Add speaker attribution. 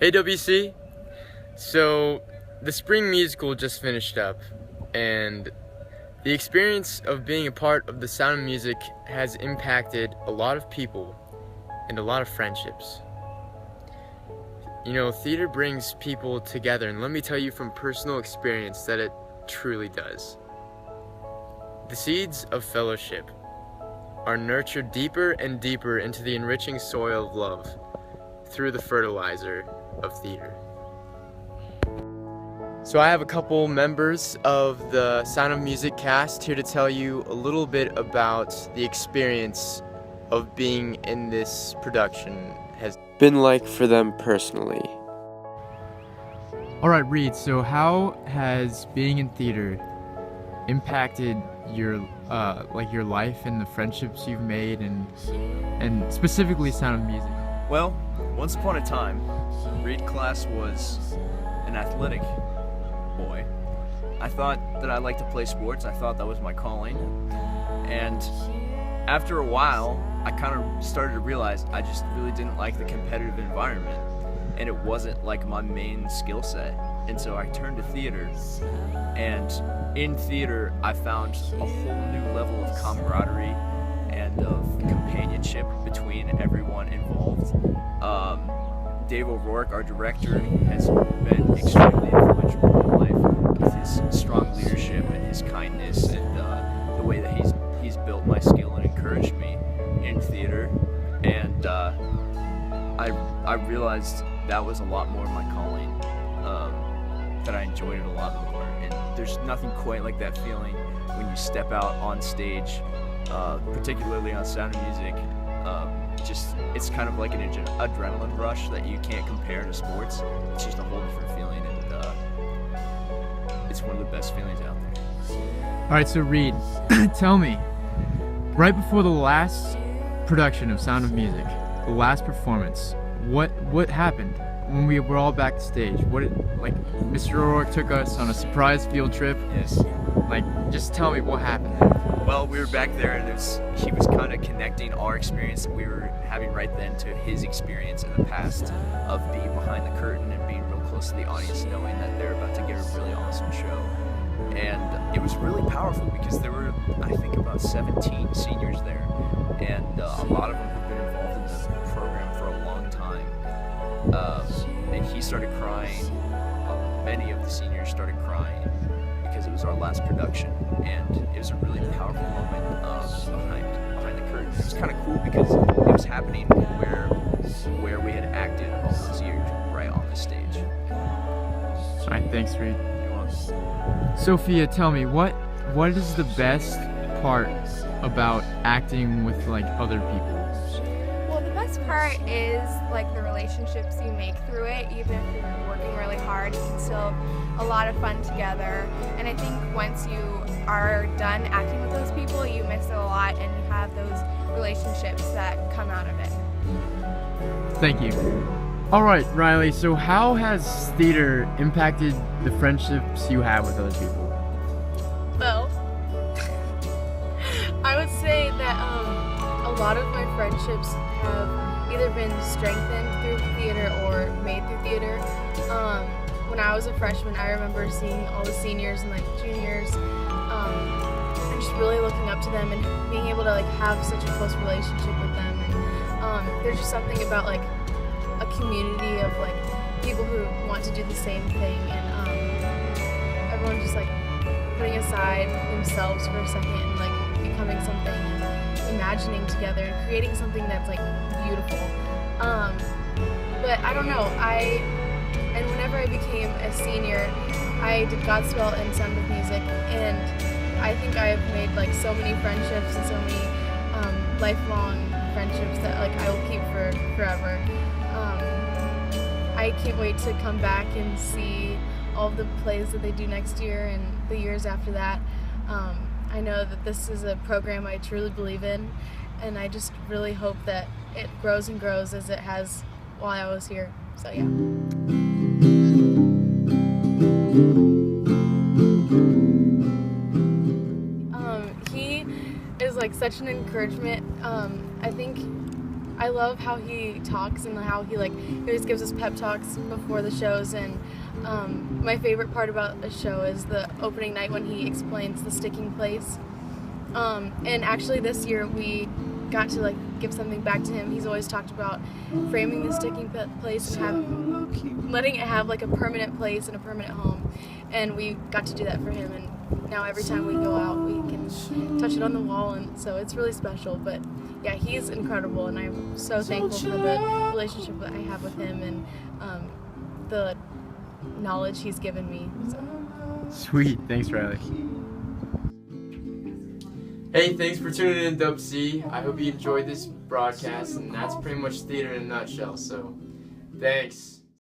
Speaker 1: Hey WC! So, the spring musical just finished up, and the experience of being a part of the Sound of Music has impacted a lot of people and a lot of friendships. You know, theater brings people together, and let me tell you from personal experience that it truly does. The seeds of fellowship are nurtured deeper and deeper into the enriching soil of love through the fertilizer of theater. So I have a couple members of the Sound of Music cast here to tell you a little bit about the experience of being in this production has been like for them personally.
Speaker 2: All right, Reed, so how has being in theater impacted your your life and the friendships you've made and specifically Sound of Music?
Speaker 3: Well, once upon a time, Reed class was an athletic boy. I thought that I liked to play sports. I thought that was my calling. And after a while, I kind of started to realize I just really didn't like the competitive environment. And it wasn't like my main skill set. And so I turned to theater. And in theater, I found a whole new level of camaraderie and of companionship between everyone involved. Dave O'Rourke, our director, has been extremely influential in my life with his strong leadership and his kindness and the way that he's built my skill and encouraged me in theater. And I realized that was a lot more my calling, that I enjoyed it a lot more. And there's nothing quite like that feeling when you step out on stage, particularly on Sound of Music. It's kind of like an adrenaline rush that you can't compare to sports. It's just a whole different feeling, and it's one of the best feelings out there.
Speaker 2: All right, so Reed, tell me, right before the last production of Sound of Music, the last performance, what happened when we were all backstage? Mr. O'Rourke took us on a surprise field trip.
Speaker 3: Yes.
Speaker 2: Just tell me what happened there.
Speaker 3: Well, we were back there, and he was kind of connecting our experience that we were having right then to his experience in the past of being behind the curtain and being real close to the audience, knowing that they're about to get a really awesome show. And it was really powerful because there were, I think, about 17 seniors there, and a lot of them have been involved in the program for a long time. And he started crying. Many of the seniors started crying because it was our last production, and it was a really powerful moment behind the curtain. It was kind of cool because it was happening where we had acted all those years, right on the stage.
Speaker 2: All right, thanks, Reed.
Speaker 3: You're welcome.
Speaker 2: Sophia, tell me, what is the best part about acting with other people?
Speaker 4: Well, the best part is the relationships you make through it. Even if you're working really hard, you can still a lot of fun together. And I think once you are done acting with those people, you miss it a lot, and you have those relationships that come out of it.
Speaker 2: Thank you. All right, Riley, so how has theater impacted the friendships you have with other people?
Speaker 5: Well, I would say that a lot of my friendships have either been strengthened through theater or made through theater. When I was a freshman, I remember seeing all the seniors and juniors, and just really looking up to them and being able to have such a close relationship with them. And there's just something about a community of people who want to do the same thing, and everyone just putting aside themselves for a second and becoming something, and imagining together and creating something that's beautiful. But I don't know, and whenever I became a senior, I did Godspell and Sound of Music, and I think I've made so many friendships and so many lifelong friendships that I will keep for forever. I can't wait to come back and see all of the plays that they do next year and the years after that. I know that this is a program I truly believe in, and I just really hope that it grows and grows as it has while I was here. So yeah. He is such an encouragement. I think I love how he talks and how he always gives us pep talks before the shows. And my favorite part about a show is the opening night when he explains the sticking place. And actually this year we got to give something back to him. He's always talked about framing the sticking place and letting it have a permanent place and a permanent home. And we got to do that for him. And now every time we go out, we can touch it on the wall, and so it's really special. But yeah, he's incredible, and I'm so thankful for the relationship that I have with him and the knowledge he's given me. So.
Speaker 2: Sweet. Thanks, Riley.
Speaker 1: Hey, thanks for tuning in, Dub C. I hope you enjoyed this broadcast, and that's pretty much theater in a nutshell, so thanks.